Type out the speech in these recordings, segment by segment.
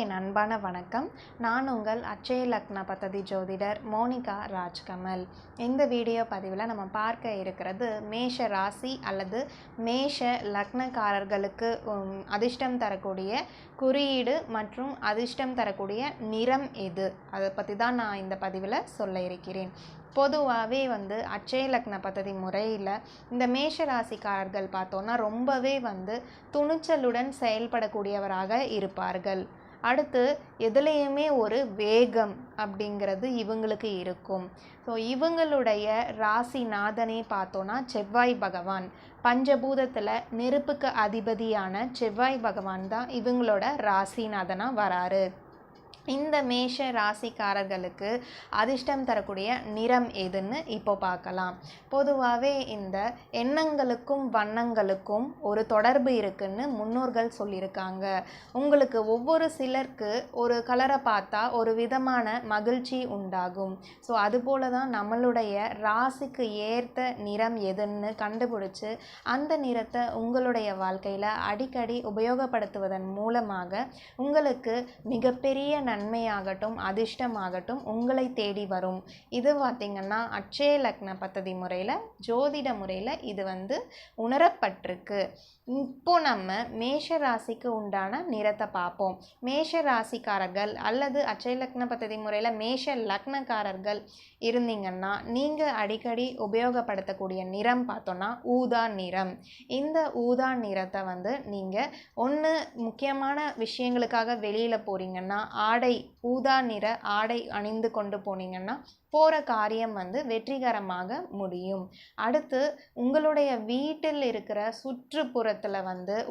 என் அன்பான வணக்கம். நான் உங்கள் அட்சய லக்ன பத்ததி ஜோதிடர் மோனிகா ராஜ்கமல். இந்த வீடியோ பதிவில் நம்ம பார்க்க இருக்கிறது மேஷ ராசி அல்லது மேஷ லக்னக்காரர்களுக்கு அதிர்ஷ்டம் தரக்கூடிய குறியீடு மற்றும் அதிர்ஷ்டம் தரக்கூடிய நிறம் எது, அதை பற்றி தான் நான் இந்த பதிவில் சொல்ல இருக்கிறேன். பொதுவாகவே அட்சய லக்ன பத்ததி முறையில் இந்த மேஷ ராசிக்காரர்கள் பார்த்தோன்னா ரொம்பவே துணிச்சலுடன் செயல்படக்கூடியவராக இருப்பார்கள். அடுத்து எதுலேயுமே ஒரு வேகம் அப்படிங்கிறது இவங்களுக்கு இருக்கும். ஸோ இவங்களுடைய ராசிநாதனே பார்த்தோன்னா செவ்வாய் பகவான். பஞ்சபூதத்தில் நெருப்புக்கு அதிபதியான செவ்வாய் பகவான் தான் இவங்களோட ராசிநாதனாக வராரு. இந்த மேஷ ராசிக்காரர்களுக்கு அதிர்ஷ்டம் தரக்கூடிய நிறம் எதுன்னு இப்போ பார்க்கலாம். பொதுவாகவே இந்த எண்ணங்களுக்கும் வண்ணங்களுக்கும் ஒரு தொடர்பு இருக்குன்னு முன்னோர்கள் சொல்லியிருக்காங்க. உங்களுக்கு ஒவ்வொரு சிலருக்கு ஒரு கலரை பார்த்தா ஒரு விதமான மகிழ்ச்சி உண்டாகும். ஸோ அதுபோல தான் நம்மளுடைய ராசிக்கு ஏற்ற நிறம் எதுன்னு கண்டுபிடிச்சி அந்த நிறத்தை உங்களுடைய வாழ்க்கையில் அடிக்கடி உபயோகப்படுத்துவதன் மூலமாக உங்களுக்கு மிகப்பெரிய நன்மையாகட்டும் அதிர்ஷ்டமாகட்டும் உங்களை தேடி வரும். இது பார்த்திங்கன்னா அட்சய லக்ன பத்ததி முறையில் ஜோதிட முறையில் இது உணரப்பட்டிருக்கு. இப்போ நம்ம மேஷ ராசிக்கு உண்டான நிறத்தை பார்ப்போம். மேஷ ராசிக்காரர்கள் அல்லது அட்சய லக்ன பத்ததி முறையில் மேஷ லக்னக்காரர்கள் இருந்தீங்கன்னா நீங்கள் அடிக்கடி உபயோகப்படுத்தக்கூடிய நிறம் பார்த்தோன்னா ஊதா நிறம். இந்த ஊதா நிறத்தை நீங்கள் ஒன்று முக்கியமான விஷயங்களுக்காக வெளியில் போகிறீங்கன்னா ஆடை ஊதா நிற ஆடை அணிந்து கொண்டு போனீங்கன்னா போகிற காரியம் வெற்றிகரமாக முடியும். அடுத்து உங்களுடைய வீட்டில் இருக்கிற சுற்றுப்புறத்தில்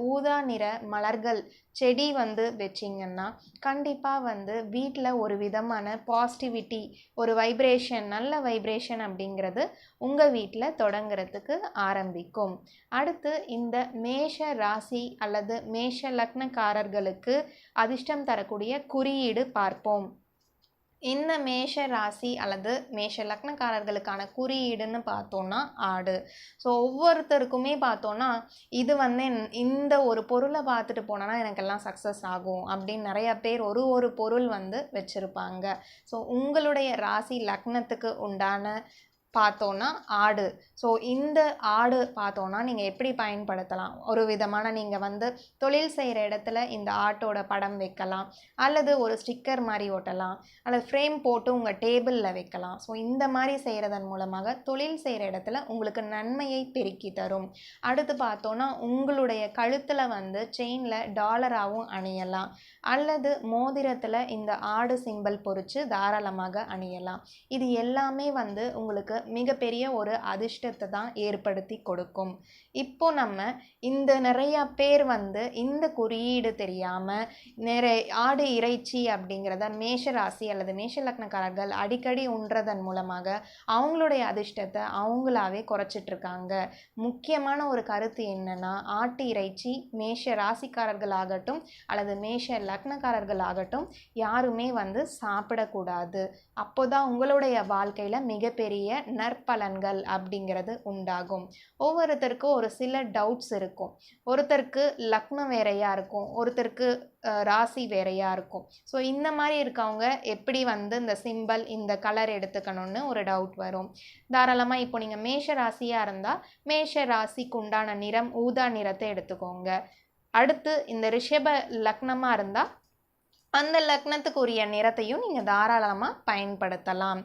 ஊதா நிற மலர்கள் செடி வச்சிங்கன்னா கண்டிப்பாக வீட்டில் ஒரு விதமான பாசிட்டிவிட்டி, ஒரு வைப்ரேஷன், நல்ல வைப்ரேஷன் அப்படிங்கிறது உங்கள் வீட்டில் தொடங்கிறதுக்கு ஆரம்பிக்கும். அடுத்து இந்த மேஷ ராசி அல்லது மேஷ லக்னக்காரர்களுக்கு அதிர்ஷ்டம் தரக்கூடிய குறியீடு பார்ப்போம். இந்த மேஷ ராசி அல்லது மேஷ லக்னக்காரர்களுக்கான குறியீடுன்னு பார்த்தோன்னா ஆடு. ஸோ ஒவ்வொருத்தருக்குமே பார்த்தோன்னா இது இந்த ஒரு பொருளை பார்த்துட்டு போனோன்னா எனக்கெல்லாம் சக்ஸஸ் ஆகும் அப்படின்னு நிறையா பேர் ஒரு பொருள் வச்சுருப்பாங்க. ஸோ உங்களுடைய ராசி லக்னத்துக்கு உண்டான பார்த்தோன்னா ஆடு. ஸோ இந்த ஆடு பார்த்தோன்னா நீங்கள் எப்படி பயன்படுத்தலாம், ஒரு விதமான நீங்கள் தொழில் செய்கிற இடத்துல இந்த ஆட்டோட படம் வைக்கலாம், அல்லது ஒரு ஸ்டிக்கர் மாதிரி ஒட்டலாம், அல்லது ஃப்ரேம் போட்டு உங்கள் டேபிளில் வைக்கலாம். ஸோ இந்த மாதிரி செய்கிறதன் மூலமாக தொழில் செய்கிற இடத்துல உங்களுக்கு நன்மையை பெருக்கி தரும். அடுத்து பார்த்தோன்னா உங்களுடைய கழுத்தில் செயினில் டாலராகவும் அணியலாம், அல்லது மோதிரத்தில் இந்த ஆடு சிம்பல் பொறிச்சு தாராளமாக அணியலாம். இது எல்லாமே உங்களுக்கு மிகப்பெரிய ஒரு அதிர்ஷ்டத்தை தான் ஏற்படுத்தி கொடுக்கும். இப்போ நம்ம இந்த நிறையா பேர் இந்த குறியீடு தெரியாமல் நிறைய ஆடு இறைச்சி அப்படிங்கிறத மேஷ ராசி அல்லது மேஷ லக்னக்காரர்கள் அடிக்கடி உண்றதன் மூலமாக அவங்களுடைய அதிர்ஷ்டத்தை அவங்களாவே குறைச்சிட்ருக்காங்க. முக்கியமான ஒரு கருத்து என்னன்னா, ஆட்டு இறைச்சி மேஷ ராசிக்காரர்களாகட்டும் அல்லது மேஷ லக்னக்காரர்களாகட்டும் யாருமே சாப்பிடக்கூடாது. அப்போதான் உங்களுடைய வாழ்க்கையில் மிகப்பெரிய நற்பலன்கள் அப்படிங்கிறது உண்டாகும். ஒவ்வொருத்தருக்கும் ஒரு சில டவுட்ஸ் இருக்கும். ஒருத்தருக்கு லக்னம் வேறையாக இருக்கும், ஒருத்தருக்கு ராசி வேறையாக இருக்கும். ஸோ இந்த மாதிரி இருக்கவங்க எப்படி இந்த சிம்பல் இந்த கலர் எடுத்துக்கணும்னு ஒரு டவுட் வரும். தாராளமாக இப்போ நீங்கள் மேஷ ராசியாக இருந்தால் மேஷ ராசிக்கு உண்டான நிறம் ஊதா நிறத்தை எடுத்துக்கோங்க. அடுத்து இந்த ரிஷப லக்னமாக இருந்தால் அந்த லக்னத்துக்கு உரிய நிறத்தையும் நீங்கள் தாராளமாக பயன்படுத்தலாம்.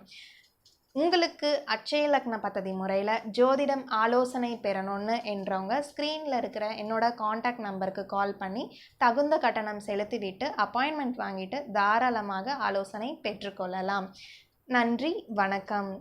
உங்களுக்கு அட்சய லக்ன பத்ததி முறையில் ஜோதிடம் ஆலோசனை பெறணும்னு என்றவங்க ஸ்க்ரீனில் இருக்கிற என்னோட காண்டாக்ட் நம்பருக்கு கால் பண்ணி தகுந்த கட்டணம் செலுத்திவிட்டு அப்பாயின்மெண்ட் வாங்கிட்டு தாராளமாக ஆலோசனை பெற்றுக்கொள்ளலாம். நன்றி, வணக்கம்.